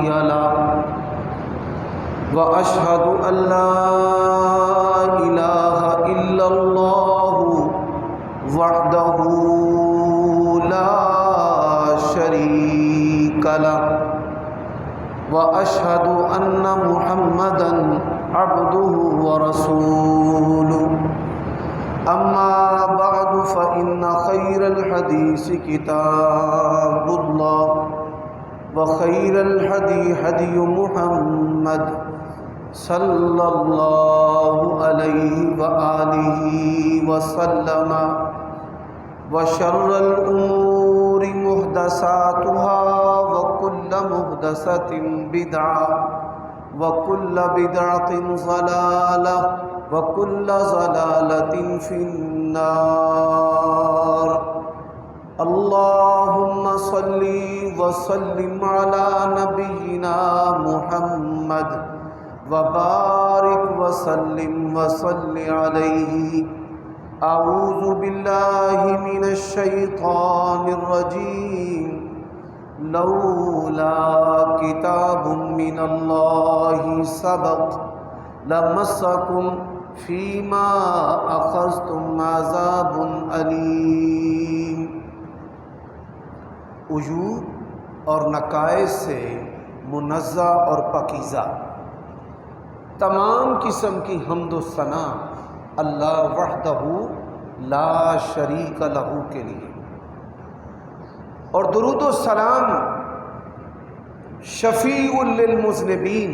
له وأشهد أن لا إله إلا الله وحده لا شريك له وأشهد أن محمدًا عبده ورسوله أما بعد فإن خير الحديث كتاب الله وخير الهدي هدي محمد صلى الله عليه وآله وسلم وشر الأمور محدثاتها وكل محدثة بدعة وكل بدعة ضلالة وكل ضلالة في النار اللهم صل وسلم على نبينا محمد وبارك وسلم وصل عليه أعوذ بالله من الشيطان الرجيم لولا كتاب من الله سبق لمسكم فيما أخذتم عذاب أليم۔ عیوب اور نقائص سے منزہ اور پاکیزہ تمام قسم کی حمد و ثنا اللہ وحدہ لا شریک لہ کے لیے، اور درود و سلام شفیع للمذنبین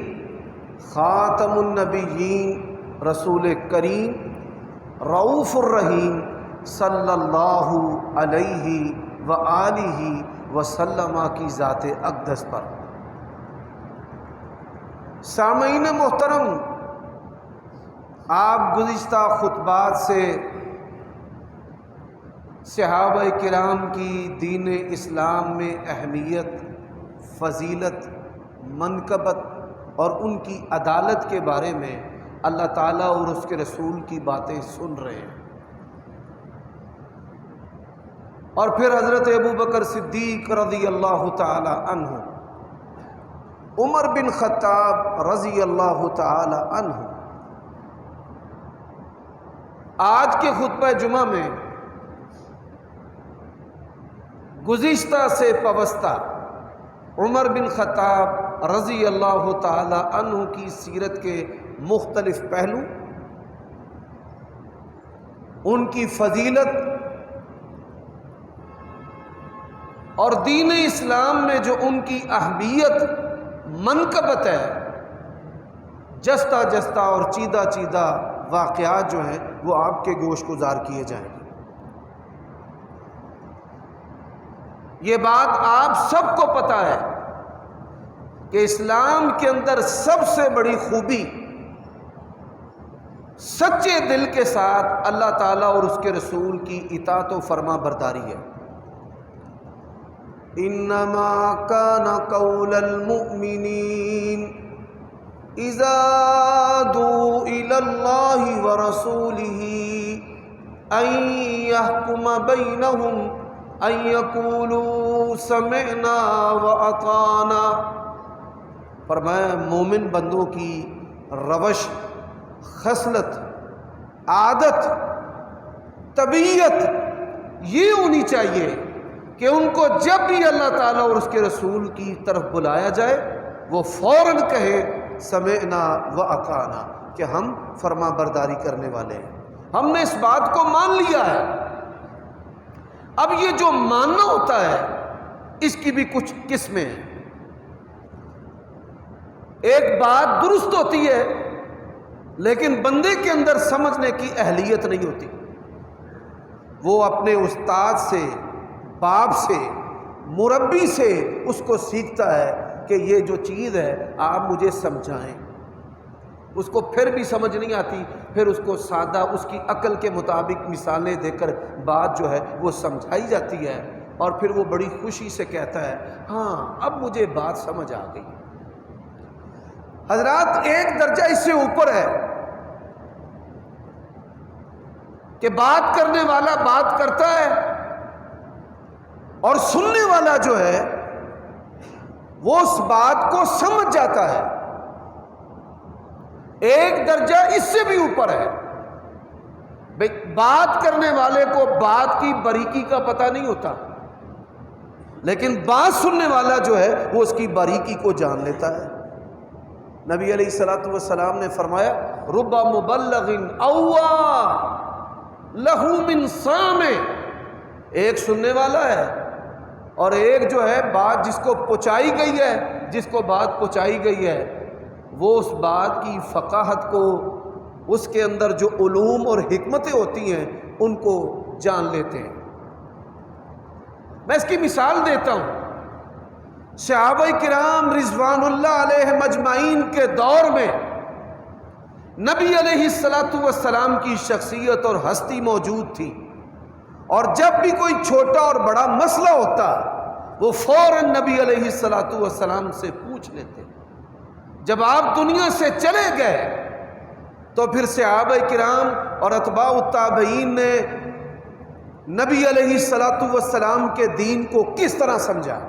خاتم النبیین رسول کریم رؤوف الرحیم صلی اللہ علیہ وآلہ وسلم کی ذات اقدس پر۔ سامعین محترم، آپ گزشتہ خطبات سے صحابہ کرام کی دین اسلام میں اہمیت، فضیلت، منقبت اور ان کی عدالت کے بارے میں اللہ تعالیٰ اور اس کے رسول کی باتیں سن رہے ہیں، اور پھر حضرت ابوبکر صدیق رضی اللہ تعالی عنہ، عمر بن خطاب رضی اللہ تعالی عنہ آج کے خطبہ جمعہ میں گزشتہ سے پوستہ عمر بن خطاب رضی اللہ تعالی عنہ کی سیرت کے مختلف پہلو، ان کی فضیلت اور دین اسلام میں جو ان کی اہمیت منقبت ہے، جستہ جستہ اور چیدہ چیدہ واقعات جو ہیں وہ آپ کے گوش گزار کیے جائیں گے۔ یہ بات آپ سب کو پتہ ہے کہ اسلام کے اندر سب سے بڑی خوبی سچے دل کے ساتھ اللہ تعالیٰ اور اس کے رسول کی اطاعت و فرما برداری ہے۔ انما کان قول المؤمنین اذا دعوا الی اللہ ورسولہ ان یحکم بینہم ان یقولوا سمعنا واطعنا۔ فرمایا مومن بندوں کی روش، خصلت، عادت، طبیعت یہ ہونی چاہیے کہ ان کو جب بھی اللہ تعالیٰ اور اس کے رسول کی طرف بلایا جائے وہ فوراً کہے سمعنا واطعنا، کہ ہم فرما برداری کرنے والے ہیں، ہم نے اس بات کو مان لیا ہے۔ اب یہ جو ماننا ہوتا ہے اس کی بھی کچھ قسمیں ہیں۔ ایک بات درست ہوتی ہے لیکن بندے کے اندر سمجھنے کی اہلیت نہیں ہوتی، وہ اپنے استاد سے، باپ سے، مربی سے اس کو سیکھتا ہے کہ یہ جو چیز ہے آپ مجھے سمجھائیں، اس کو پھر بھی سمجھ نہیں آتی، پھر اس کو سادہ اس کی عقل کے مطابق مثالیں دے کر بات جو ہے وہ سمجھائی جاتی ہے، اور پھر وہ بڑی خوشی سے کہتا ہے ہاں اب مجھے بات سمجھ آ گئی۔ حضرات ایک درجہ اس سے اوپر ہے کہ بات کرنے والا بات کرتا ہے اور سننے والا جو ہے وہ اس بات کو سمجھ جاتا ہے. ایک درجہ اس سے بھی اوپر ہے. بات کرنے والے کو بات کی باریکی کا پتہ نہیں ہوتا، لیکن بات سننے والا جو ہے وہ اس کی باریکی کو جان لیتا ہے. نبی علیہ الصلوۃ والسلام نے فرمایا رب مبلغ اوعى له من سامع. ایک سننے والا ہے اور ایک جو ہے بات جس کو پہنچائی گئی ہے، جس کو بات پہنچائی گئی ہے وہ اس بات کی فقاہت کو، اس کے اندر جو علوم اور حکمتیں ہوتی ہیں ان کو جان لیتے ہیں. میں اس کی مثال دیتا ہوں. صحابہ کرام رضوان اللہ علیہ مجمعین کے دور میں نبی علیہ الصلوۃ والسلام کی شخصیت اور ہستی موجود تھی، اور جب بھی کوئی چھوٹا اور بڑا مسئلہ ہوتا وہ فوراً نبی علیہ الصلوۃ والسلام سے پوچھ لیتے. جب آپ دنیا سے چلے گئے تو پھر صحابہ کرام اور اتباع التابعین نے نبی علیہ الصلوۃ والسلام کے دین کو کس طرح سمجھا.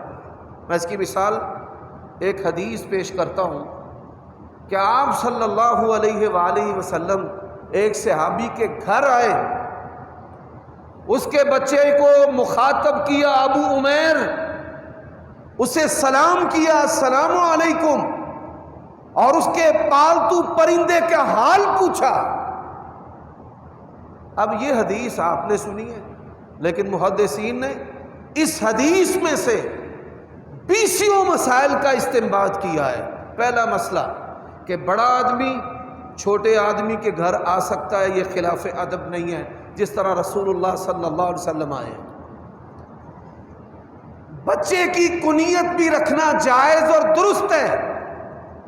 میں اس کی مثال ایک حدیث پیش کرتا ہوں کہ آپ صلی اللہ علیہ وآلہ وسلم ایک صحابی کے گھر آئے، اس کے بچے کو مخاطب کیا ابو عمیر، اسے سلام کیا السلام علیکم، اور اس کے پالتو پرندے کا حال پوچھا. اب یہ حدیث آپ نے سنی ہے، لیکن محدثین نے اس حدیث میں سے 20 مسائل کا استنباط کیا ہے. پہلا مسئلہ کہ بڑا آدمی چھوٹے آدمی کے گھر آ سکتا ہے، یہ خلاف ادب نہیں ہے، جس طرح رسول اللہ صلی اللہ علیہ وسلم آئے. بچے کی کنیت بھی رکھنا جائز اور درست ہے.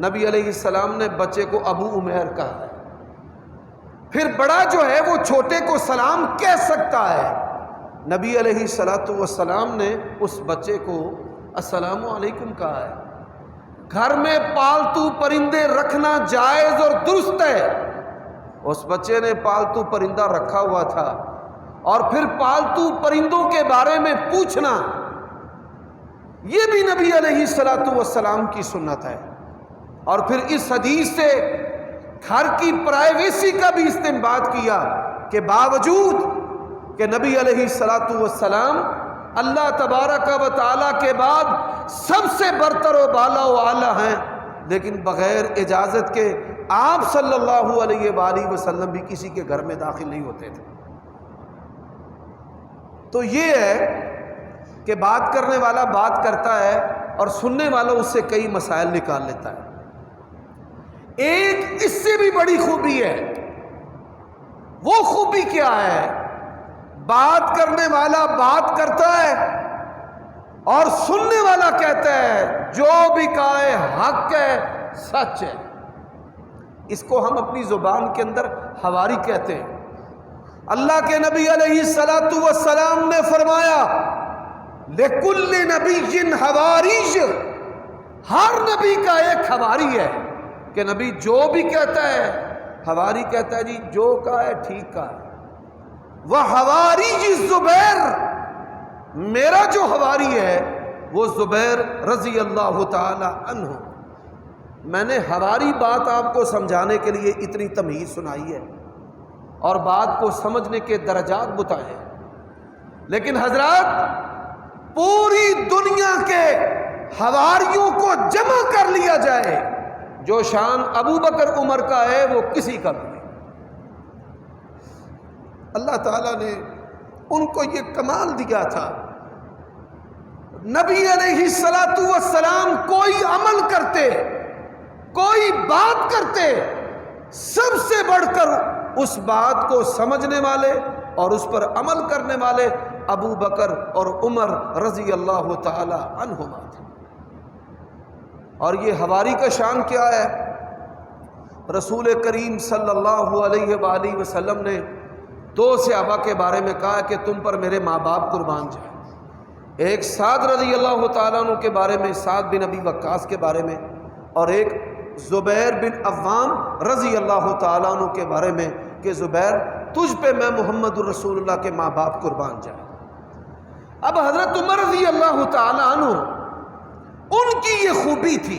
نبی علیہ السلام نے بچے کو ابو عمیر کہا ہے. پھر بڑا جو ہے وہ چھوٹے کو سلام کہہ سکتا ہے. نبی علیہ الصلوۃ والسلام نے اس بچے کو السلام علیکم کہا ہے. گھر میں پالتو پرندے رکھنا جائز اور درست ہے. اس بچے نے پالتو پرندہ رکھا ہوا تھا، اور پھر پالتو پرندوں کے بارے میں پوچھنا یہ بھی نبی علیہ الصلوۃ والسلام کی سنت ہے. اور پھر اس حدیث سے گھر کی پرائیویسی کا بھی استنباط کیا کہ باوجود کہ نبی علیہ الصلوۃ والسلام اللہ تبارک و تعالیٰ کے بعد سب سے برتر و بالا و اعلیٰ ہیں، لیکن بغیر اجازت کے آپ صلی اللہ علیہ وآلہ وسلم بھی کسی کے گھر میں داخل نہیں ہوتے تھے. تو یہ ہے کہ بات کرنے والا بات کرتا ہے اور سننے والا اس سے کئی مسائل نکال لیتا ہے. ایک اس سے بھی بڑی خوبی ہے. وہ خوبی کیا ہے؟ بات کرنے والا بات کرتا ہے اور سننے والا کہتا ہے جو بھی کہا ہے حق ہے، سچ ہے. اس کو ہم اپنی زبان کے اندر حواری کہتے ہیں. اللہ کے نبی علیہ الصلوۃ والسلام نے فرمایا لِكُلِّ نَبِيٍّ حَوَارِيٌّ، ہر نبی کا ایک حواری ہے کہ نبی جو بھی کہتا ہے حواری کہتا ہے جی جو کہا ہے ٹھیک کہا ہے. وَحَوَارِيُّ زُبَيْرٌ، میرا جو حواری ہے وہ زبیر رضی اللہ تعالی عنہ. میں نے حواری بات آپ کو سمجھانے کے لیے اتنی تمہید سنائی ہے اور بات کو سمجھنے کے درجات بتائے، لیکن حضرات پوری دنیا کے حواریوں کو جمع کر لیا جائے، جو شان ابو بکر عمر کا ہے وہ کسی کا بھی نہیں. اللہ تعالیٰ نے ان کو یہ کمال دیا تھا. نبی علیہ الصلوۃ والسلام کوئی عمل کرتے، کوئی بات کرتے، سب سے بڑھ کر اس بات کو سمجھنے والے اور اس پر عمل کرنے والے ابو بکر اور عمر رضی اللہ تعالی عنہما تھے. اور یہ حواری کا شان کیا ہے؟ رسول کریم صلی اللہ علیہ وآلہ وسلم نے 2 صحابہ کے بارے میں کہا کہ تم پر میرے ماں باپ قربان جائیں. ایک سعد رضی اللہ تعالیٰ عنہ کے بارے میں، سعد بن ابی وقاص کے بارے میں، اور ایک زبیر بن عوام رضی اللہ تعالیٰ عنہ کے بارے میں کہ زبیر تجھ پہ میں محمد الرسول اللہ کے ماں باپ قربان جائیں. اب حضرت عمر رضی اللہ تعالیٰ عنہ ان ان کی یہ خوبی تھی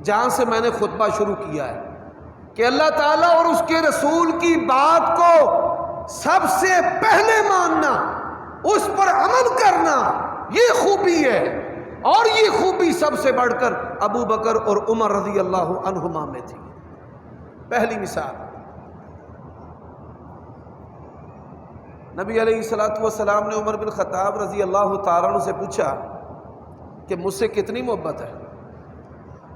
جہاں سے میں نے خطبہ شروع کیا ہے کہ اللہ تعالیٰ اور اس کے رسول کی بات کو سب سے پہلے ماننا، اس پر عمل کرنا، یہ خوبی ہے۔ اور یہ خوبی سب سے بڑھ کر ابو بکر اور عمر رضی اللہ عنہما میں تھی۔ پہلی مثال، نبی علیہ الصلوۃ والسلام نے عمر بن خطاب رضی اللہ تعالیٰ عنہ سے پوچھا کہ مجھ سے کتنی محبت ہے؟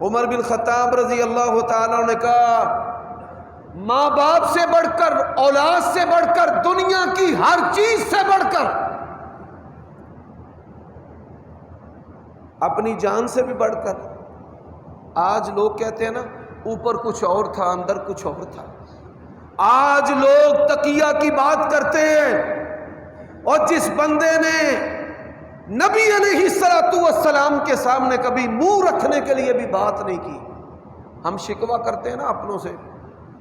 عمر بن خطاب رضی اللہ تعالیٰ عنہ نے کہا ماں باپ سے بڑھ کر، اولاد سے بڑھ کر، دنیا کی ہر چیز سے بڑھ کر، اپنی جان سے بھی بڑھ کر۔ آج لوگ کہتے ہیں نا اوپر کچھ اور تھا اندر کچھ اور تھا۔ آج لوگ تقیہ کی بات کرتے ہیں، اور جس بندے نے نبی علیہ الصلوۃ والسلام کے سامنے کبھی منہ رکھنے کے لیے بھی بات نہیں کی، ہم شکوہ کرتے ہیں نا اپنوں سے،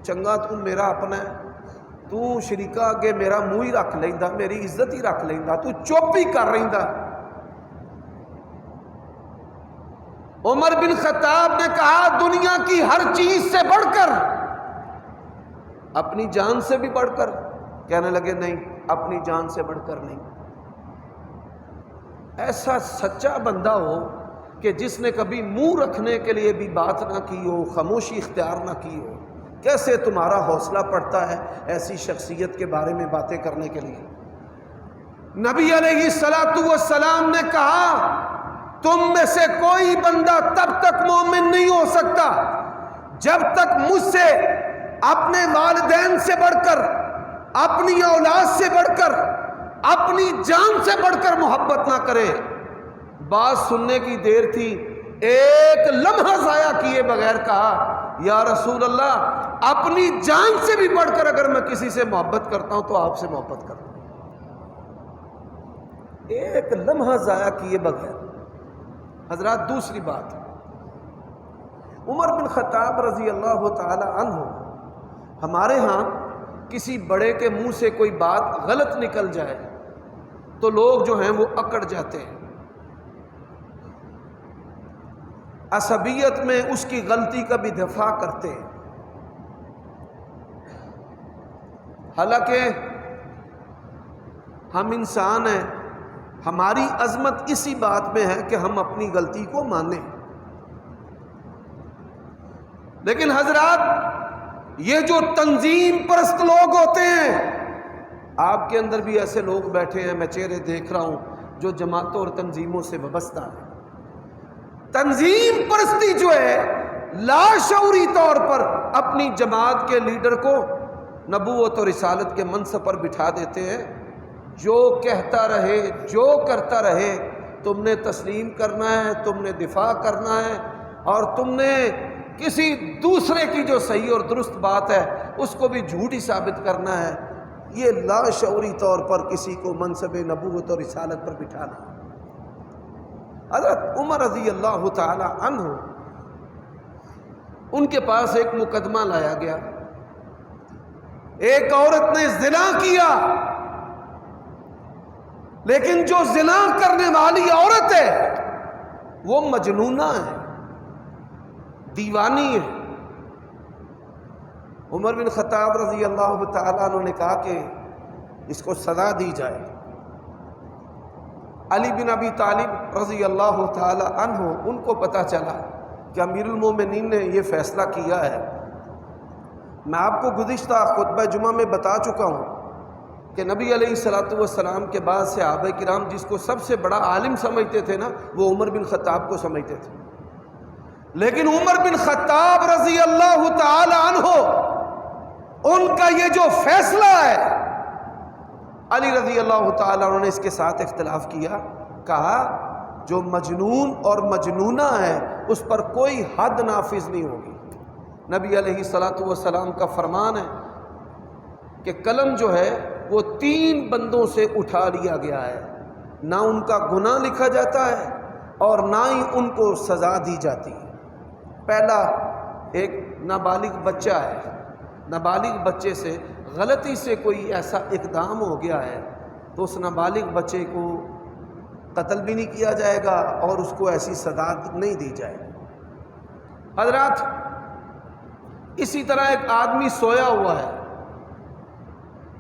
چنگا تو میرا اپنا ہے، تو شریکہ اگے میرا منہ ہی رکھ لیندا، میری عزت ہی رکھ لیندا، تو چپ ہی کر رہیندا۔ عمر بن خطاب نے کہا دنیا کی ہر چیز سے بڑھ کر، اپنی جان سے بھی بڑھ کر۔ کہنے لگے نہیں، اپنی جان سے بڑھ کر نہیں۔ ایسا سچا بندہ ہو کہ جس نے کبھی منہ رکھنے کے لیے بھی بات نہ کی ہو، خاموشی اختیار نہ کی ہو، کیسے تمہارا حوصلہ پڑتا ہے ایسی شخصیت کے بارے میں باتیں کرنے کے لیے؟ نبی علیہ الصلوۃ والسلام نے کہا تم میں سے کوئی بندہ تب تک مومن نہیں ہو سکتا جب تک مجھ سے اپنے والدین سے بڑھ کر، اپنی اولاد سے بڑھ کر، اپنی جان سے بڑھ کر محبت نہ کرے۔ بات سننے کی دیر تھی، ایک لمحہ ضائع کیے بغیر کہا یا رسول اللہ اپنی جان سے بھی بڑھ کر اگر میں کسی سے محبت کرتا ہوں تو آپ سے محبت کرتا ہوں۔ ایک لمحہ ضائع کیے بغیر۔ حضرات دوسری بات، عمر بن خطاب رضی اللہ تعالی عنہ، ہمارے ہاں کسی بڑے کے منہ سے کوئی بات غلط نکل جائے تو لوگ جو ہیں وہ اکڑ جاتے ہیں، عصبیت میں اس کی غلطی کا بھی دفاع کرتے ہیں۔ حالانکہ ہم انسان ہیں، ہماری عظمت اسی بات میں ہے کہ ہم اپنی غلطی کو مانیں۔ لیکن حضرات یہ جو تنظیم پرست لوگ ہوتے ہیں، آپ کے اندر بھی ایسے لوگ بیٹھے ہیں، میں چہرے دیکھ رہا ہوں جو جماعتوں اور تنظیموں سے وابستہ ہیں۔ تنظیم پرستی جو ہے لاشعوری طور پر اپنی جماعت کے لیڈر کو نبوت اور رسالت کے منصب پر بٹھا دیتے ہیں، جو کہتا رہے، جو کرتا رہے، تم نے تسلیم کرنا ہے، تم نے دفاع کرنا ہے، اور تم نے کسی دوسرے کی جو صحیح اور درست بات ہے اس کو بھی جھوٹی ثابت کرنا ہے۔ یہ لاشعوری طور پر کسی کو منصب نبوت اور رسالت پر بٹھانا۔ حضرت عمر رضی اللہ تعالی عنہ، ان کے پاس ایک مقدمہ لایا گیا، ایک عورت نے زنا کیا، لیکن جو زنا کرنے والی عورت ہے وہ مجنونہ ہے، دیوانی ہے۔ عمر بن خطاب رضی اللہ تعالیٰ عنہ نے کہا کہ اس کو سزا دی جائے۔ علی بن ابی طالب رضی اللہ تعالی عنہ، ان کو پتہ چلا کہ امیر المومنین نے یہ فیصلہ کیا ہے۔ میں آپ کو گزشتہ خطبہ جمعہ میں بتا چکا ہوں کہ نبی علیہ الصلوۃ والسلام کے بعد صحابہ کرام جس کو سب سے بڑا عالم سمجھتے تھے نا، وہ عمر بن خطاب کو سمجھتے تھے۔ لیکن عمر بن خطاب رضی اللہ تعالی عنہ، ان کا یہ جو فیصلہ ہے، علی رضی اللہ تعالیٰ عنہ نے اس کے ساتھ اختلاف کیا، کہا جو مجنون اور مجنونہ ہے اس پر کوئی حد نافذ نہیں ہوگی۔ نبی علیہ الصلوۃ والسلام کا فرمان ہے کہ قلم جو ہے وہ 3 بندوں سے اٹھا لیا گیا ہے، نہ ان کا گناہ لکھا جاتا ہے اور نہ ہی ان کو سزا دی جاتی ہے۔ پہلا ایک نابالغ بچہ ہے، نابالغ بچے سے غلطی سے کوئی ایسا اقدام ہو گیا ہے تو اس نابالغ بچے کو قتل بھی نہیں کیا جائے گا اور اس کو ایسی سزا نہیں دی جائے گی۔ حضرات، اسی طرح ایک آدمی سویا ہوا ہے،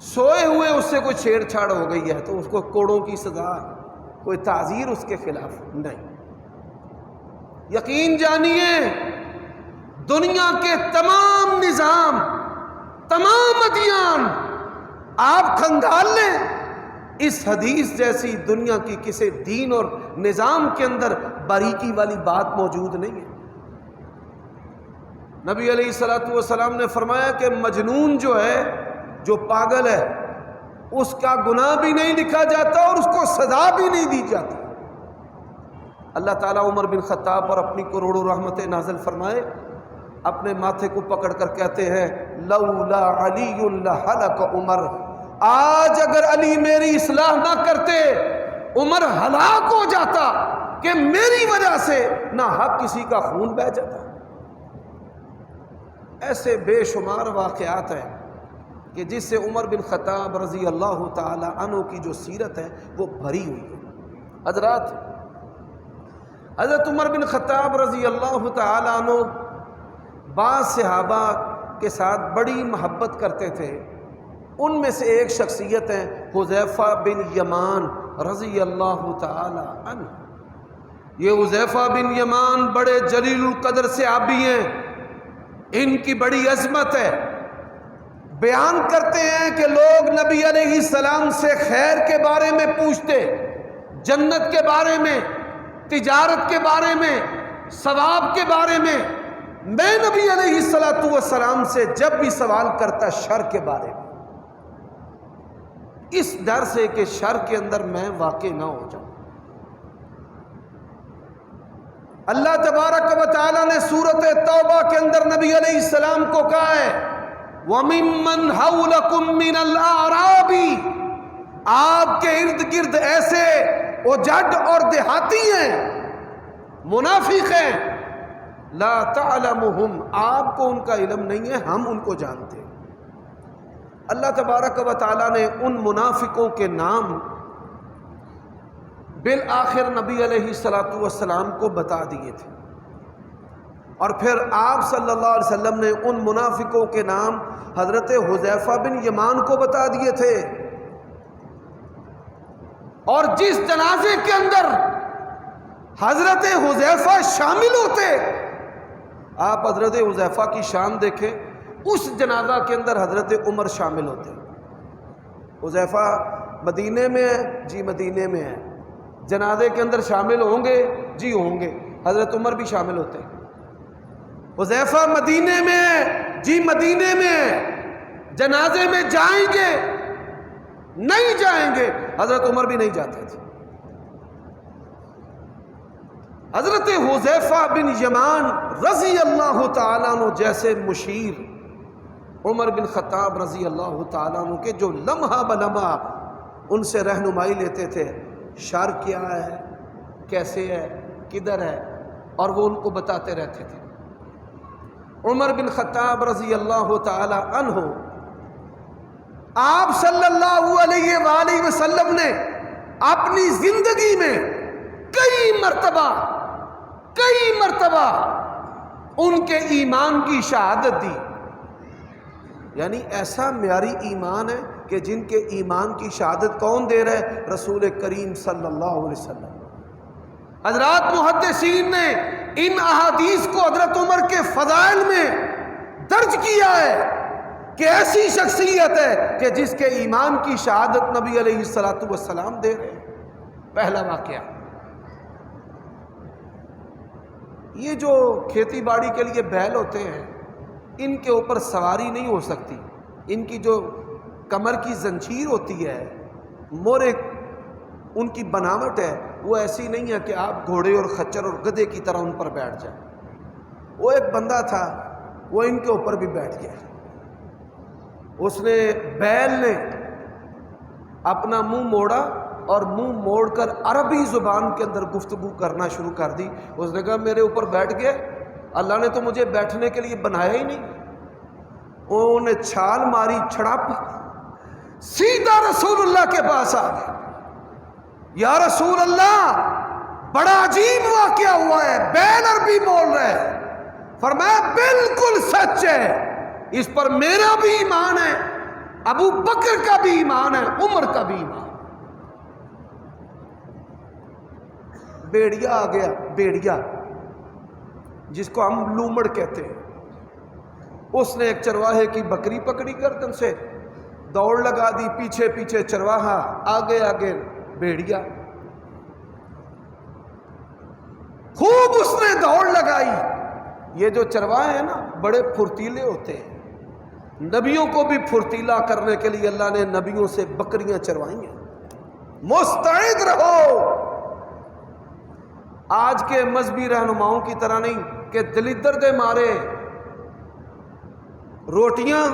سوئے ہوئے اس سے کوئی چھیڑ چھاڑ ہو گئی ہے تو اس کو کوڑوں کی سزا، کوئی تعزیر اس کے خلاف نہیں۔ یقین جانیے دنیا کے تمام نظام، تمام ادیان آپ کھنگال لیں، اس حدیث جیسی دنیا کی کسی دین اور نظام کے اندر باریکی والی بات موجود نہیں ہے۔ نبی علیہ الصلوۃ والسلام نے فرمایا کہ مجنون جو ہے، جو پاگل ہے، اس کا گناہ بھی نہیں لکھا جاتا اور اس کو سزا بھی نہیں دی جاتی۔ اللہ تعالیٰ عمر بن خطاب پر اپنی کروڑوں رحمتیں نازل فرمائے، اپنے ماتھے کو پکڑ کر کہتے ہیں لولا علی لہلک عمر، آج اگر علی میری اصلاح نہ کرتے عمر ہلاک ہو جاتا، کہ میری وجہ سے نہ حق کسی کا خون بہہ جاتا۔ ایسے بے شمار واقعات ہیں کہ جس سے عمر بن خطاب رضی اللہ تعالی عنہ کی جو سیرت ہے وہ بھری ہوئی ہے۔ حضرات، حضرت عمر بن خطاب رضی اللہ تعالی عنہ بعض صحابہ کے ساتھ بڑی محبت کرتے تھے، ان میں سے ایک شخصیت ہے حذیفہ بن یمان رضی اللہ تعالی عنہ۔ یہ حذیفہ بن یمان بڑے جلیل القدر صحابی ہیں، ان کی بڑی عظمت ہے۔ بیان کرتے ہیں کہ لوگ نبی علیہ السلام سے خیر کے بارے میں پوچھتے، جنت کے بارے میں، تجارت کے بارے میں، ثواب کے بارے میں۔ میں نبی علیہ السلام سے جب بھی سوال کرتا شر کے بارے میں، اس ڈر سے کہ شر کے اندر میں واقع نہ ہو جاؤں۔ اللہ تبارک و تعالی نے سورۃ توبہ کے اندر نبی علیہ السلام کو کہا ہے وَمِمَّنْ حَوْلَكُمْ مِنَ الْأَعْرَابِ، آپ کے ارد گرد ایسے اجڑ اور دیہاتی ہیں، منافق ہیں، لا تعلمہم، آپ کو ان کا علم نہیں ہے، ہم ان کو جانتے ہیں۔ اللہ تبارک و تعالی نے ان منافقوں کے نام بالآخر نبی علیہ السلام کو بتا دیے تھے، اور پھر آپ صلی اللہ علیہ وسلم نے ان منافقوں کے نام حضرت حذیفہ بن یمان کو بتا دیے تھے۔ اور جس جنازے کے اندر حضرت حذیفہ شامل ہوتے، آپ حضرت حذیفہ کی شان دیکھیں، اس جنازہ کے اندر حضرت عمر شامل ہوتے۔ حذیفہ مدینے میں ہے، جی مدینے میں ہے، جنازے کے اندر شامل ہوں گے، جی ہوں گے، حضرت عمر بھی شامل ہوتے۔ حذیفہ مدینے میں ہے، جی مدینے میں ہے، جنازے میں جائیں گے، نہیں جائیں گے، حضرت عمر بھی نہیں جاتے تھے۔ حضرت حذیفہ بن یمان رضی اللہ تعالیٰ عنہ جیسے مشیر عمر بن خطاب رضی اللہ تعالیٰ عنہ کے جو لمحہ بلمحہ ان سے رہنمائی لیتے تھے، شر کیا ہے، کیسے ہے، کدھر ہے، اور وہ ان کو بتاتے رہتے تھے۔ عمر بن خطاب رضی اللہ تعالی عنہ، آپ صلی اللہ علیہ وآلہ وسلم نے اپنی زندگی میں کئی مرتبہ ان کے ایمان کی شہادت دی۔ یعنی ایسا معیاری ایمان ہے کہ جن کے ایمان کی شہادت کون دے رہے؟ رسول کریم صلی اللہ علیہ وسلم۔ حضرات محدثین نے ان احادیث کو حضرت عمر کے فضائل میں درج کیا ہے کہ ایسی شخصیت ہے کہ جس کے ایمان کی شہادت نبی علیہ السلام دے رہے ہیں۔ پہلا واقعہ، یہ جو کھیتی باڑی کے لیے بیل ہوتے ہیں، ان کے اوپر سواری نہیں ہو سکتی، ان کی جو کمر کی زنجیر ہوتی ہے، مورے ان کی بناوٹ ہے، وہ ایسی نہیں ہے کہ آپ گھوڑے اور خچر اور گدھے کی طرح ان پر بیٹھ جائیں۔ وہ ایک بندہ تھا، وہ ان کے اوپر بھی بیٹھ گیا، اس نے بیل نے اپنا منہ موڑا اور منہ موڑ کر عربی زبان کے اندر گفتگو کرنا شروع کر دی۔ اس نے کہا میرے اوپر بیٹھ گئے، اللہ نے تو مجھے بیٹھنے کے لیے بنایا ہی نہیں۔ انہوں نے چھال ماری، چھڑاپ، سیدھا رسول اللہ کے پاس آ گئے۔ یا رسول اللہ بڑا عجیب واقعہ ہوا ہے، بیل عربی بول رہے ہیں۔ فرمایا بالکل سچ ہے، اس پر میرا بھی ایمان ہے، ابو بکر کا بھی ایمان ہے، عمر کا بھی ایمان۔ بیڑیا آ گیا، بیڑیا جس کو ہم لومڑ کہتے ہیں، اس نے ایک چرواہے کی بکری پکڑی گردن سے، دوڑ لگا دی، پیچھے پیچھے چرواہا، آگے آگے بیڑیا، خوب اس نے دوڑ لگائی۔ یہ جو چرواہے ہیں نا بڑے پھرتیلے ہوتے ہیں، نبیوں کو بھی پھرتیلا کرنے کے لیے اللہ نے نبیوں سے بکریاں چروائی ہیں۔ مستعد رہو، آج کے مذہبی رہنماؤں کی طرح نہیں کہ دلدر دے مارے روٹیاں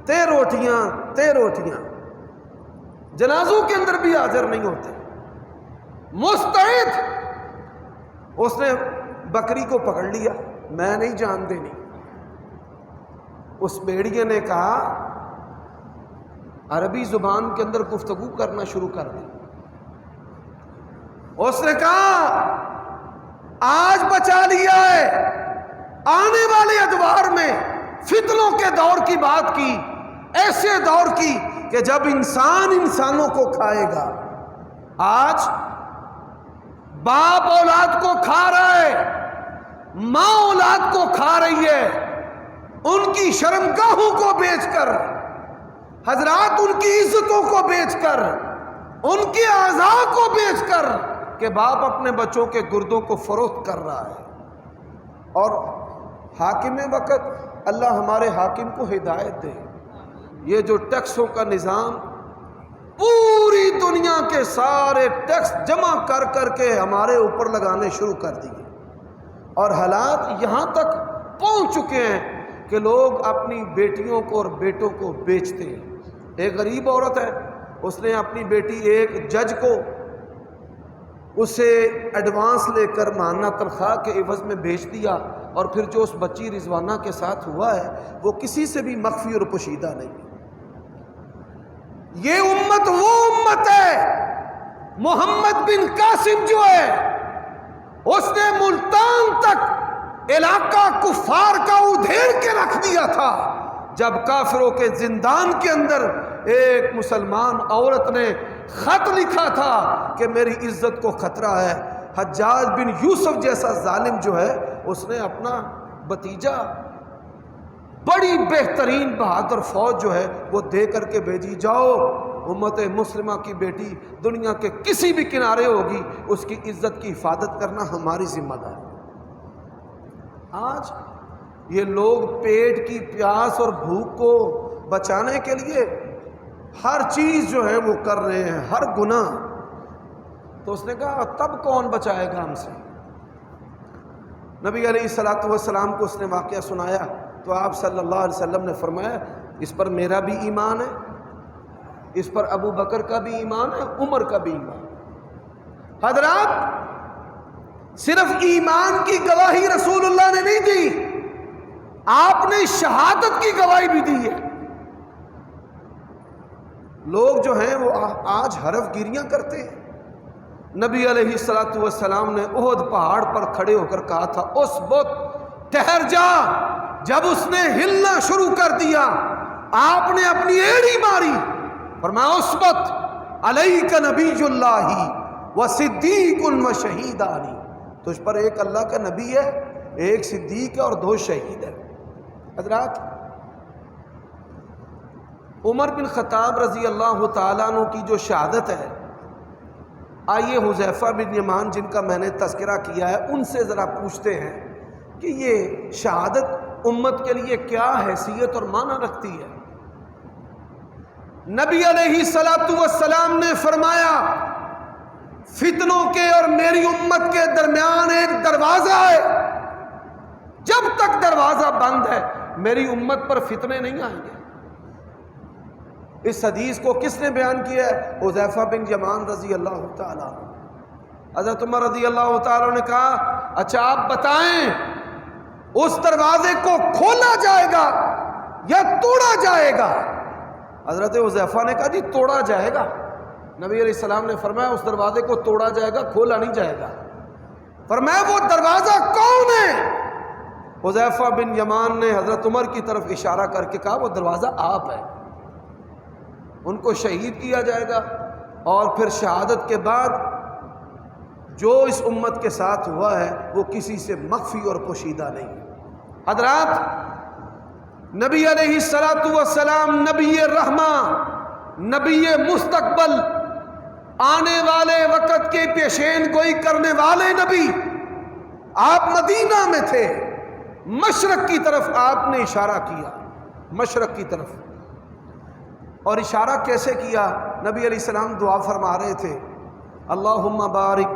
تے روٹیاں تے روٹیاں، جنازوں کے اندر بھی حاضر نہیں ہوتے۔ مستعد، اس نے بکری کو پکڑ لیا، میں نہیں جان دینی۔ اس بیڑیے نے کہا، عربی زبان کے اندر گفتگو کرنا شروع کر دی۔ اس نے کہا آج بچا لیا ہے، آنے والے ادوار میں فتنوں کے دور کی بات کی، ایسے دور کی کہ جب انسان انسانوں کو کھائے گا۔ آج باپ اولاد کو کھا رہا ہے، ماں اولاد کو کھا رہی ہے، ان کی شرمگاہوں کو بیچ کر، حضرات ان کی عزتوں کو بیچ کر، ان کے اعضاء کو بیچ کر، کہ باپ اپنے بچوں کے گردوں کو فروخت کر رہا ہے۔ اور حاکم وقت، اللہ ہمارے حاکم کو ہدایت دے، یہ جو ٹیکسوں کا نظام، پوری دنیا کے سارے ٹیکس جمع کر کر کے ہمارے اوپر لگانے شروع کر دیے، اور حالات یہاں تک پہنچ چکے ہیں کہ لوگ اپنی بیٹیوں کو اور بیٹوں کو بیچتے ہیں۔ ایک غریب عورت ہے، اس نے اپنی بیٹی ایک جج کو اسے ایڈوانس لے کر ماہانہ تنخواہ کے عوض میں بیچ دیا، اور پھر جو اس بچی رضوانہ کے ساتھ ہوا ہے وہ کسی سے بھی مخفی اور پوشیدہ نہیں۔ یہ امت وہ امت ہے، محمد بن قاسم جو ہے اس نے ملتان تک علاقہ کفار کا ادھیڑ کے رکھ دیا تھا، جب کافروں کے زندان کے اندر ایک مسلمان عورت نے خط لکھا تھا کہ میری عزت کو خطرہ ہے۔ حجاج بن یوسف جیسا ظالم جو ہے اس نے اپنا بھتیجا بڑی بہترین بہادر فوج جو ہے وہ دے کر کے بھیجی، جاؤ امت مسلمہ کی بیٹی دنیا کے کسی بھی کنارے ہوگی، اس کی عزت کی حفاظت کرنا ہماری ذمہ داری۔ آج یہ لوگ پیٹ کی پیاس اور بھوک کو بچانے کے لیے ہر چیز جو ہے وہ کر رہے ہیں، ہر گناہ۔ تو اس نے کہا تب کون بچائے گا ہم سے؟ نبی علیہ الصلوۃ والسلام کو اس نے واقعہ سنایا تو آپ صلی اللہ علیہ وسلم نے فرمایا اس پر میرا بھی ایمان ہے، اس پر ابو بکر کا بھی ایمان ہے، عمر کا بھی ایمان ہے۔ حضرات صرف ایمان کی گواہی رسول اللہ نے نہیں دی، آپ نے شہادت کی گواہی بھی دی ہے۔ لوگ جو ہیں وہ آج حرف گیریاں کرتے ہیں۔ نبی علیہ الصلوۃ والسلام نے احد پہاڑ پر کھڑے ہو کر کہا تھا اس وقت ٹھہر جا، جب اس نے ہلنا شروع کر دیا آپ نے اپنی ایڑی ماری، فرمایا اس وقت علیک نبی اللہ و صدیق و شہیدانی، تجھ پر ایک اللہ کا نبی ہے، ایک صدیق ہے اور 2 شہید ہے۔ حضرات عمر بن خطاب رضی اللہ تعالیٰ عنہ کی جو شہادت ہے، آئیے حذیفہ بن یمان جن کا میں نے تذکرہ کیا ہے ان سے ذرا پوچھتے ہیں کہ یہ شہادت امت کے لیے کیا حیثیت اور معنی رکھتی ہے۔ نبی علیہ الصلوۃ والسلام نے فرمایا فتنوں کے اور میری امت کے درمیان ایک دروازہ ہے، جب تک دروازہ بند ہے میری امت پر فتنے نہیں آئیں گے۔ اس حدیث کو کس نے بیان کیا ہے؟ حذیفہ بن یمان رضی اللہ تعالیٰ۔ حضرت عمر رضی اللہ تعالیٰ نے کہا اچھا آپ بتائیں اس دروازے کو کھولا جائے گا یا توڑا جائے گا؟ حضرت حذیفہ نے کہا جی توڑا جائے گا۔ نبی علیہ السلام نے فرمایا اس دروازے کو توڑا جائے گا، کھولا نہیں جائے گا۔ فرمایا وہ دروازہ کون ہے؟ حذیفہ بن یمان نے حضرت عمر کی طرف اشارہ کر کے کہا وہ دروازہ آپ ہے۔ ان کو شہید کیا جائے گا، اور پھر شہادت کے بعد جو اس امت کے ساتھ ہوا ہے وہ کسی سے مخفی اور پوشیدہ نہیں۔ حضرات، نبی علیہ الصلوۃ والسلام نبی رحمہ، نبی مستقبل، آنے والے وقت کے پیشین گوئی کرنے والے نبی، آپ مدینہ میں تھے، مشرق کی طرف آپ نے اشارہ کیا، مشرق کی طرف۔ اور اشارہ کیسے کیا؟ نبی علیہ السلام دعا فرما رہے تھے، اللہم بارک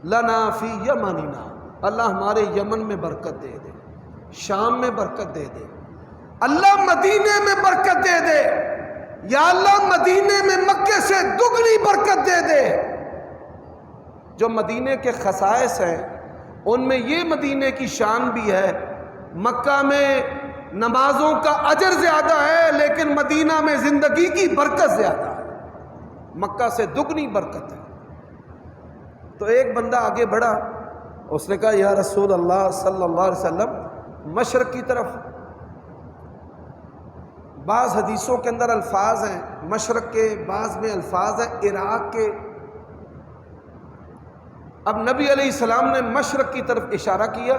لنا فی یمننا، اللہ ہمارے یمن میں برکت دے دے، شام میں برکت دے دے، اللہ مدینے میں برکت دے دے، یا اللہ مدینے میں مکے سے دگنی برکت دے دے۔ جو مدینے کے خصائص ہیں ان میں یہ مدینے کی شان بھی ہے، مکہ میں نمازوں کا اجر زیادہ ہے لیکن مدینہ میں زندگی کی برکت زیادہ ہے، مکہ سے دگنی برکت ہے۔ تو ایک بندہ آگے بڑھا، اس نے کہا یا رسول اللہ صلی اللہ علیہ وسلم، مشرق کی طرف بعض حدیثوں کے اندر الفاظ ہیں مشرق کے، بعض میں الفاظ ہیں عراق کے۔ اب نبی علیہ السلام نے مشرق کی طرف اشارہ کیا،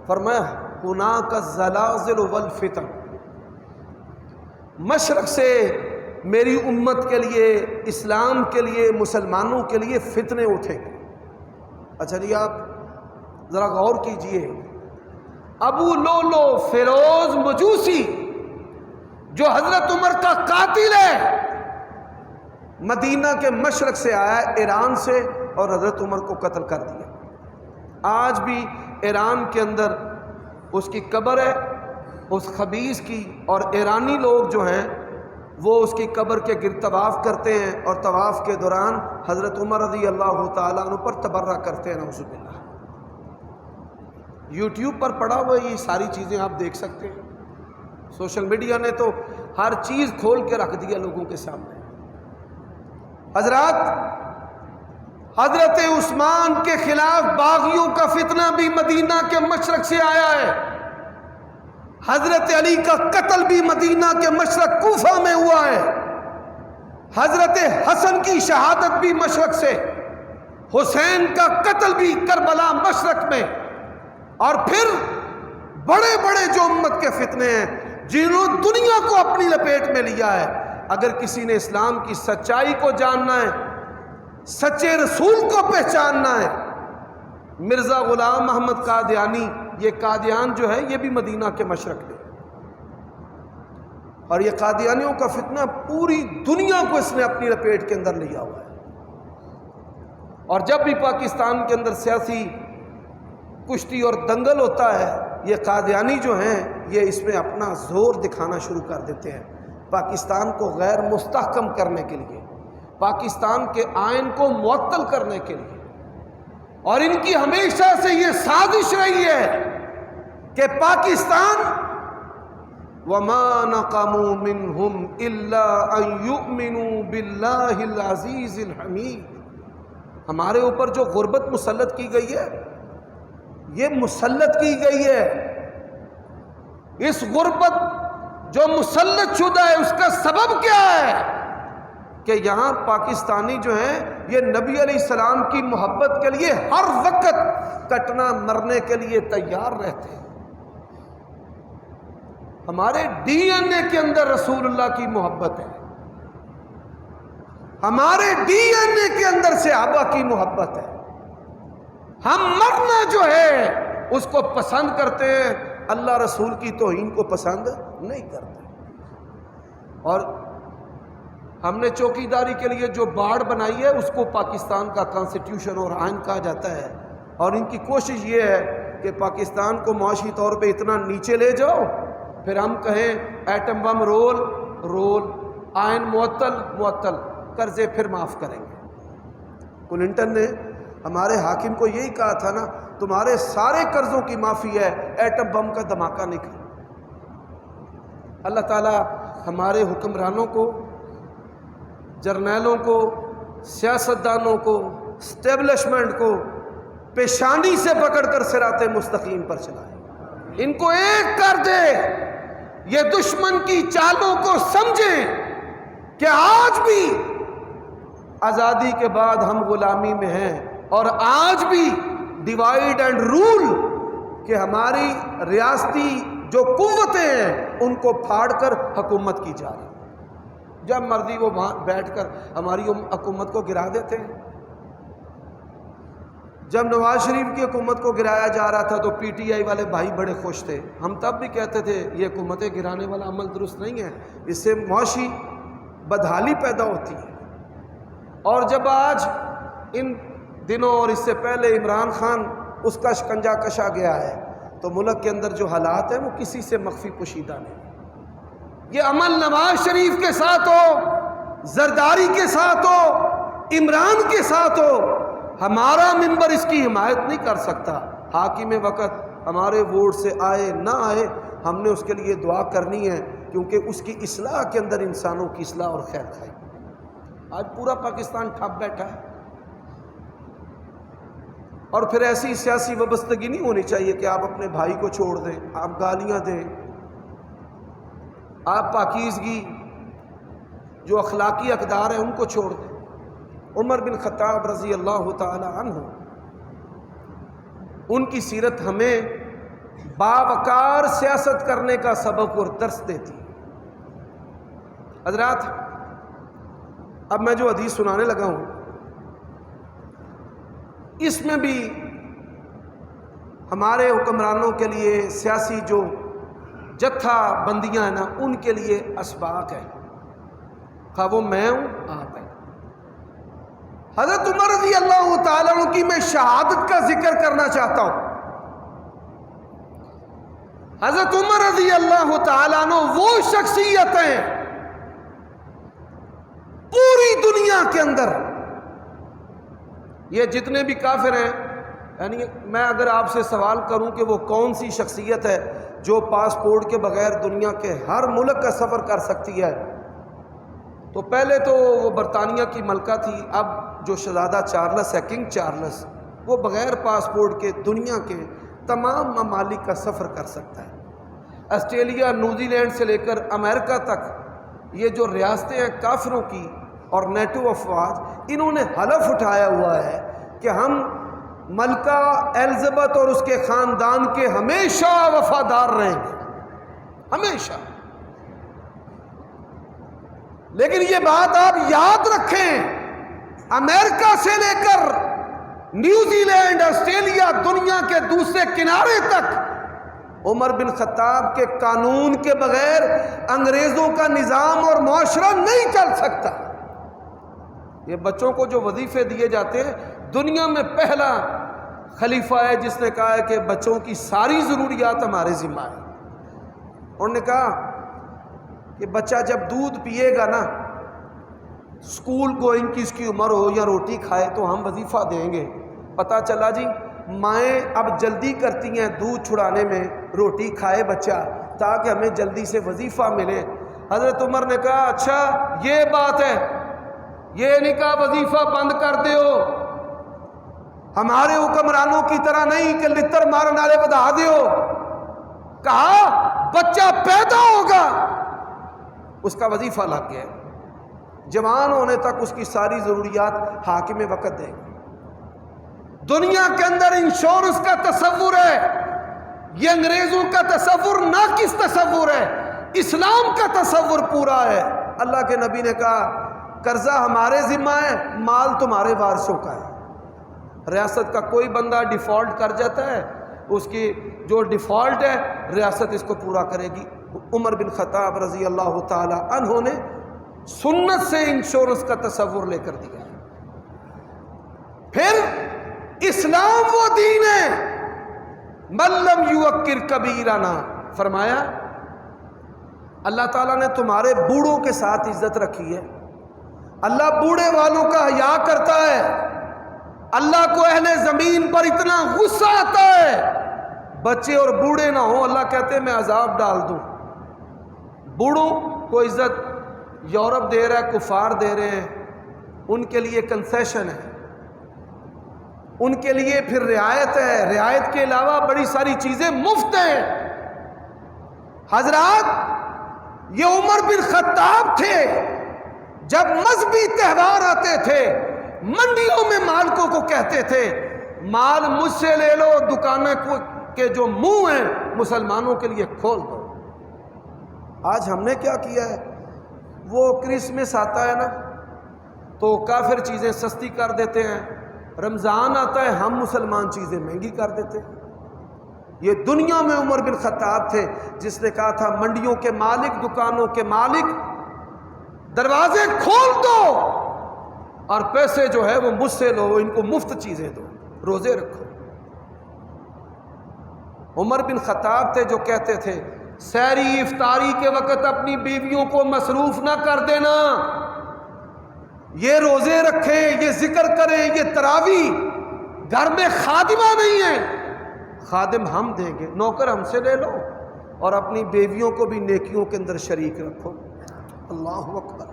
فرمایا ہناک الزلازل والفتن، مشرق سے میری امت کے لیے، اسلام کے لیے، مسلمانوں کے لیے فتنے اٹھیں گے۔ اچھا جی، آپ ذرا غور کیجئے، ابو لولو فیروز مجوسی جو حضرت عمر کا قاتل ہے، مدینہ کے مشرق سے آیا ہے، ایران سے، اور حضرت عمر کو قتل کر دیا۔ آج بھی ایران کے اندر اس کی قبر ہے، اس خبیث کی، اور ایرانی لوگ جو ہیں وہ اس کی قبر کے گرد طواف کرتے ہیں، اور طواف کے دوران حضرت عمر رضی اللہ تعالیٰ عنہ پر تبرہ کرتے ہیں، نعوذ باللہ۔ یوٹیوب پر پڑا ہوا یہ ساری چیزیں آپ دیکھ سکتے ہیں، سوشل میڈیا نے تو ہر چیز کھول کے رکھ دیا لوگوں کے سامنے۔ حضرات، حضرت عثمان کے خلاف باغیوں کا فتنہ بھی مدینہ کے مشرق سے آیا ہے، حضرت علی کا قتل بھی مدینہ کے مشرق کوفہ میں ہوا ہے، حضرت حسن کی شہادت بھی مشرق سے، حسین کا قتل بھی کربلا مشرق میں، اور پھر بڑے بڑے جو امت کے فتنے ہیں جنہوں نے دنیا کو اپنی لپیٹ میں لیا ہے۔ اگر کسی نے اسلام کی سچائی کو جاننا ہے، سچے رسول کو پہچاننا ہے، مرزا غلام محمد قادیانی، یہ قادیان جو ہے یہ بھی مدینہ کے مشرق میں، اور یہ قادیانیوں کا فتنہ پوری دنیا کو اس نے اپنی لپیٹ کے اندر لیا ہوا ہے۔ اور جب بھی پاکستان کے اندر سیاسی کشتی اور دنگل ہوتا ہے، یہ قادیانی جو ہیں یہ اس میں اپنا زور دکھانا شروع کر دیتے ہیں، پاکستان کو غیر مستحکم کرنے کے لیے، پاکستان کے آئین کو معطل کرنے کے لیے۔ اور ان کی ہمیشہ سے یہ سازش رہی ہے کہ پاکستان وَمَا نَقَمُوا مِنْهُمْ إِلَّا أَن يُؤْمِنُوا بِاللَّهِ الْعَزِيزِ الْحَمِيدِ، ہمارے اوپر جو غربت مسلط کی گئی ہے، یہ مسلط کی گئی ہے، اس غربت جو مسلط شدہ ہے اس کا سبب کیا ہے کہ یہاں پاکستانی جو ہیں یہ نبی علیہ السلام کی محبت کے لیے ہر وقت کٹنا مرنے کے لیے تیار رہتے ہیں۔ ہمارے ڈی این اے کے اندر رسول اللہ کی محبت ہے، ہمارے ڈی این اے کے اندر صحابہ کی محبت ہے، ہم مرنا جو ہے اس کو پسند کرتے ہیں، اللہ رسول کی توہین کو پسند نہیں کرتے۔ اور ہم نے چوکیداری کے لیے جو باڑ بنائی ہے اس کو پاکستان کا کانسٹیٹیوشن اور آئین کہا جاتا ہے، اور ان کی کوشش یہ ہے کہ پاکستان کو معاشی طور پہ اتنا نیچے لے جاؤ، پھر ہم کہیں ایٹم بم رول، آئین معطل، قرضے پھر معاف کریں گے۔ کلنٹن نے ہمارے حاکم کو یہی کہا تھا نا، تمہارے سارے قرضوں کی معافی ہے، ایٹم بم کا دھماکہ نہیں کرنا۔ اللہ تعالیٰ ہمارے حکمرانوں کو جرنیلوں کو، سیاستدانوں کو، اسٹیبلشمنٹ کو پیشانی سے پکڑ کر صراط مستقیم پر چلائے، ان کو ایک کر دے، یہ دشمن کی چالوں کو سمجھیں کہ آج بھی آزادی کے بعد ہم غلامی میں ہیں، اور آج بھی ڈیوائیڈ اینڈ رول کہ ہماری ریاستی جو قوتیں ہیں ان کو پھاڑ کر حکومت کی جا رہی ہے، جب مرضی وہ وہاں بیٹھ کر ہماری حکومت کو گرا دیتے ہیں۔ جب نواز شریف کی حکومت کو گرایا جا رہا تھا تو پی ٹی آئی والے بھائی بڑے خوش تھے، ہم تب بھی کہتے تھے یہ حکومتیں گرانے والا عمل درست نہیں ہے، اس سے معاشی بدحالی پیدا ہوتی ہے۔ اور جب آج ان دنوں اور اس سے پہلے عمران خان اس کا شکنجہ کشا گیا ہے تو ملک کے اندر جو حالات ہیں وہ کسی سے مخفی پوشیدہ نہیں۔ یہ عمل نواز شریف کے ساتھ ہو، زرداری کے ساتھ ہو، عمران کے ساتھ ہو، ہمارا ممبر اس کی حمایت نہیں کر سکتا۔ حاکم وقت ہمارے ووٹ سے آئے نہ آئے، ہم نے اس کے لیے دعا کرنی ہے، کیونکہ اس کی اصلاح کے اندر انسانوں کی اصلاح اور خیر خواہی۔ آج پورا پاکستان ٹھپ بیٹھا ہے، اور پھر ایسی سیاسی وابستگی نہیں ہونی چاہیے کہ آپ اپنے بھائی کو چھوڑ دیں، آپ گالیاں دیں، آپ پاکیزگی جو اخلاقی اقدار ہیں ان کو چھوڑ دیں۔ عمر بن خطاب رضی اللہ تعالی عنہ، ان کی سیرت ہمیں باوقار سیاست کرنے کا سبق اور درس دیتی۔ حضرات، اب میں جو حدیث سنانے لگا ہوں اس میں بھی ہمارے حکمرانوں کے لیے سیاسی جو جتھا بندیاں ہیں نا، ان کے لیے اسباق ہے، خواہ وہ میں ہوں آپ ہیں۔ حضرت عمر رضی اللہ تعالیٰ عنہ کی میں شہادت کا ذکر کرنا چاہتا ہوں۔ حضرت عمر رضی اللہ تعالیٰ عنہ وہ شخصیت ہیں پوری دنیا کے اندر، یہ جتنے بھی کافر ہیں، یعنی میں اگر آپ سے سوال کروں کہ وہ کون سی شخصیت ہے جو پاسپورٹ کے بغیر دنیا کے ہر ملک کا سفر کر سکتی ہے، تو پہلے تو وہ برطانیہ کی ملکہ تھی، اب جو شہزادہ چارلس ہے، کنگ چارلس، وہ بغیر پاسپورٹ کے دنیا کے تمام ممالک کا سفر کر سکتا ہے۔ آسٹریلیا، نیوزی لینڈ سے لے کر امریکہ تک یہ جو ریاستیں ہیں کافروں کی اور نیٹو افواج، انہوں نے حلف اٹھایا ہوا ہے کہ ہم ملکہ الزبتھ اور اس کے خاندان کے ہمیشہ وفادار رہیں گے، ہمیشہ۔ لیکن یہ بات آپ یاد رکھیں، امریکہ سے لے کر نیوزی لینڈ، آسٹریلیا، دنیا کے دوسرے کنارے تک عمر بن خطاب کے قانون کے بغیر انگریزوں کا نظام اور معاشرہ نہیں چل سکتا۔ یہ بچوں کو جو وظیفے دیے جاتے ہیں، دنیا میں پہلا خلیفہ ہے جس نے کہا ہے کہ بچوں کی ساری ضروریات ہمارے ذمہ ہیں۔ انہوں نے کہا کہ بچہ جب دودھ پیے گا نا، اسکول گوئنگ کی اس کی عمر ہو یا روٹی کھائے، تو ہم وظیفہ دیں گے۔ پتہ چلا جی مائیں اب جلدی کرتی ہیں دودھ چھڑانے میں، روٹی کھائے بچہ تاکہ ہمیں جلدی سے وظیفہ ملے۔ حضرت عمر نے کہا اچھا یہ بات ہے، یہ نہیں کہا وظیفہ بند کر دیو، ہمارے حکمرانوں کی طرح نہیں کہ لتر مارن والے بتا دیو، کہا بچہ پیدا ہوگا اس کا وظیفہ لگ گیا، جوان ہونے تک اس کی ساری ضروریات حاکم وقت دے گا۔ دنیا کے اندر انشورنس کا تصور ہے، یہ انگریزوں کا تصور ناقص تصور ہے، اسلام کا تصور پورا ہے۔ اللہ کے نبی نے کہا قرضہ ہمارے ذمہ ہے، مال تمہارے وارثوں کا ہے۔ ریاست کا کوئی بندہ ڈیفالٹ کر جاتا ہے، اس کی جو ڈیفالٹ ہے ریاست اس کو پورا کرے گی۔ عمر بن خطاب رضی اللہ تعالی عنہ نے سنت سے انشورنس کا تصور لے کر دیا۔ پھر اسلام وہ دین ہے من لم یوقر کبیرنا، فرمایا اللہ تعالیٰ نے تمہارے بوڑھوں کے ساتھ عزت رکھی ہے، اللہ بوڑھے والوں کا حیا کرتا ہے، اللہ کو اہل زمین پر اتنا غصہ آتا ہے بچے اور بوڑھے نہ ہوں، اللہ کہتے ہیں میں عذاب ڈال دوں۔ بوڑھوں کو عزت یورپ دے رہا ہے، کفار دے رہے ہیں، ان کے لیے کنسیشن ہے، ان کے لیے پھر رعایت ہے، رعایت کے علاوہ بڑی ساری چیزیں مفت ہیں۔ حضرات، یہ عمر بن خطاب تھے، جب مذہبی تہوار آتے تھے منڈیوں میں مالکوں کو کہتے تھے مال مجھ سے لے لو، دکانیں کے جو منہ ہیں مسلمانوں کے لیے کھول دو۔ آج ہم نے کیا کیا ہے، وہ کرسمس آتا ہے نا تو کافر چیزیں سستی کر دیتے ہیں، رمضان آتا ہے ہم مسلمان چیزیں مہنگی کر دیتے ہیں۔ یہ دنیا میں عمر بن خطاب تھے جس نے کہا تھا منڈیوں کے مالک، دکانوں کے مالک، دروازے کھول دو اور پیسے جو ہے وہ مجھ سے لو، ان کو مفت چیزیں دو، روزے رکھو۔ عمر بن خطاب تھے جو کہتے تھے سحری افطاری کے وقت اپنی بیویوں کو مصروف نہ کر دینا، یہ روزے رکھیں، یہ ذکر کریں، یہ تراویح، گھر میں خادمہ نہیں ہے، خادم ہم دیں گے، نوکر ہم سے لے لو، اور اپنی بیویوں کو بھی نیکیوں کے اندر شریک رکھو۔ اللہ اکبر۔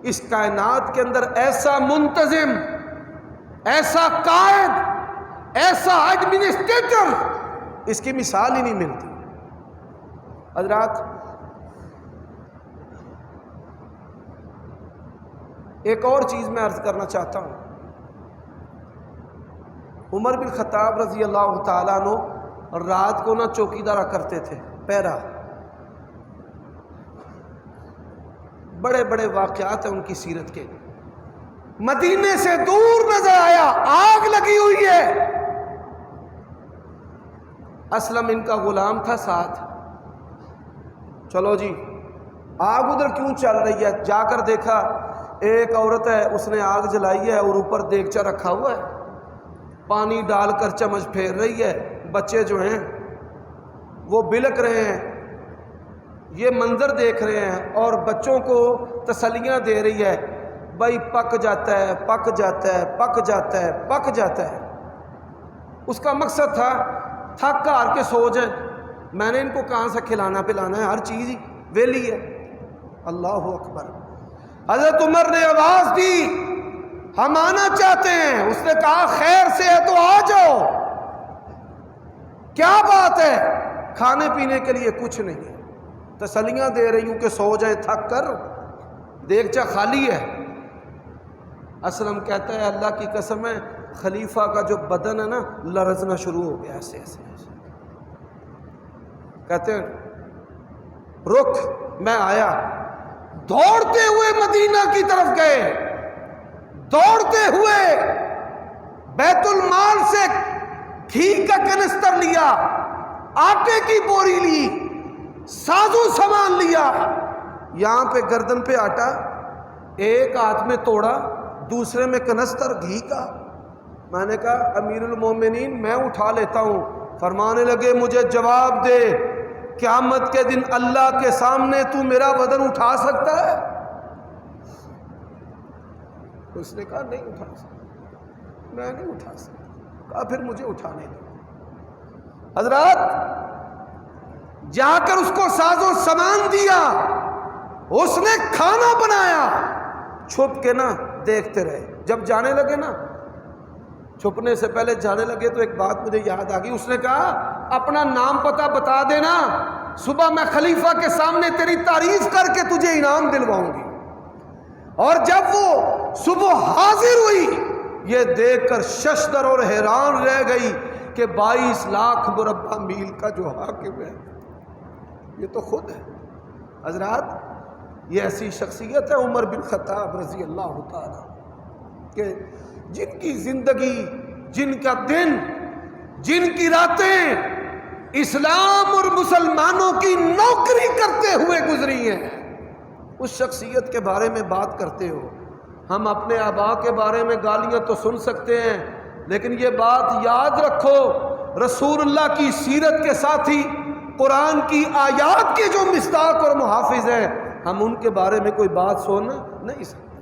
اس کائنات کے اندر ایسا منتظم، ایسا قائد، ایسا ایڈمنسٹریٹر، اس کی مثال ہی نہیں ملتی۔ حضرات، ایک اور چیز میں عرض کرنا چاہتا ہوں۔ عمر بن خطاب رضی اللہ تعالیٰ عنہ رات کو نہ چوکیدارا کرتے تھے، پہرا۔ بڑے بڑے واقعات ہیں ان کی سیرت کے۔ مدینے سے دور نظر آیا آگ لگی ہوئی ہے، اسلم ان کا غلام تھا ساتھ، چلو جی آگ ادھر کیوں چل رہی ہے، جا کر دیکھا ایک عورت ہے، اس نے آگ جلائی ہے اور اوپر دیگچہ رکھا ہوا ہے، پانی ڈال کر چمچ پھیر رہی ہے، بچے جو ہیں وہ بلک رہے ہیں، یہ منظر دیکھ رہے ہیں اور بچوں کو تسلیاں دے رہی ہے، بھائی پک جاتا ہے، پک جاتا ہے، پک جاتا ہے، پک جاتا ہے۔ اس کا مقصد تھا تھک ہار کے سو جائیں، میں نے ان کو کہاں سے کھلانا پلانا ہے، ہر چیز ہی ویلی ہے۔ اللہ اکبر۔ حضرت عمر نے آواز دی ہم آنا چاہتے ہیں، اس نے کہا خیر سے ہے تو آ جاؤ، کیا بات ہے، کھانے پینے کے لیے کچھ نہیں ہے، تسلیاں دے رہی ہوں کہ سو جائیں تھک کر، دیگچہ خالی ہے۔ اسلم کہتا ہے اللہ کی قسم ہے، خلیفہ کا جو بدن ہے نا لرزنا شروع ہو گیا، ایسے ایسے ایسے۔ کہتے ہیں رک، میں آیا، دوڑتے ہوئے مدینہ کی طرف گئے، دوڑتے ہوئے بیت المال سے گھی کا کنستر لیا، آٹے کی بوری لی، سازو سامان لیا، یہاں پہ گردن پہ آٹا، ایک ہاتھ میں توڑا، دوسرے میں کنستر گھی کا۔ میں نے کہا امیر المومنین میں اٹھا لیتا ہوں۔ فرمانے لگے مجھے جواب دے، قیامت کے دن اللہ کے سامنے تو میرا وزن اٹھا سکتا ہے؟ اس نے کہا نہیں اٹھا سکتا، میں نہیں اٹھا سکتا۔ کہا پھر مجھے اٹھانے دو۔ حضرات، جا کر اس کو ساز و سامان دیا، اس نے کھانا بنایا، چھپ کے نا دیکھتے رہے۔ جب جانے لگے نا، چھپنے سے پہلے جانے لگے تو ایک بات مجھے یاد آ گئی، اس نے کہا اپنا نام پتہ بتا دینا، صبح میں خلیفہ کے سامنے تیری تعریف کر کے تجھے انعام دلواؤں گی۔ اور جب وہ صبح حاضر ہوئی، یہ دیکھ کر ششدر اور حیران رہ گئی کہ 22 لاکھ مربع میل کا جو حاکم ہے یہ تو خود ہے۔ حضرات، یہ ایسی شخصیت ہے عمر بن خطاب رضی اللہ تعالیٰ کہ جن کی زندگی، جن کا دن، جن کی راتیں اسلام اور مسلمانوں کی نوکری کرتے ہوئے گزری ہیں، اس شخصیت کے بارے میں بات کرتے ہو۔ ہم اپنے آبا کے بارے میں گالیاں تو سن سکتے ہیں، لیکن یہ بات یاد رکھو، رسول اللہ کی سیرت کے ساتھی، قرآن کی آیات کے جو مصداق اور محافظ ہیں، ہم ان کے بارے میں کوئی بات سن نہیں سکتے۔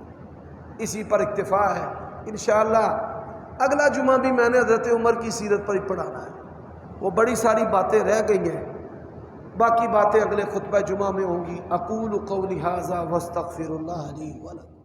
اسی پر اکتفا ہے۔ انشاءاللہ اگلا جمعہ بھی میں نے حضرت عمر کی سیرت پر ہی پڑھانا ہے، وہ بڑی ساری باتیں رہ گئی ہیں، باقی باتیں اگلے خطبہ جمعہ میں ہوں گی۔ اقول قولی ھذا واستغفر اللہ لی ولکم۔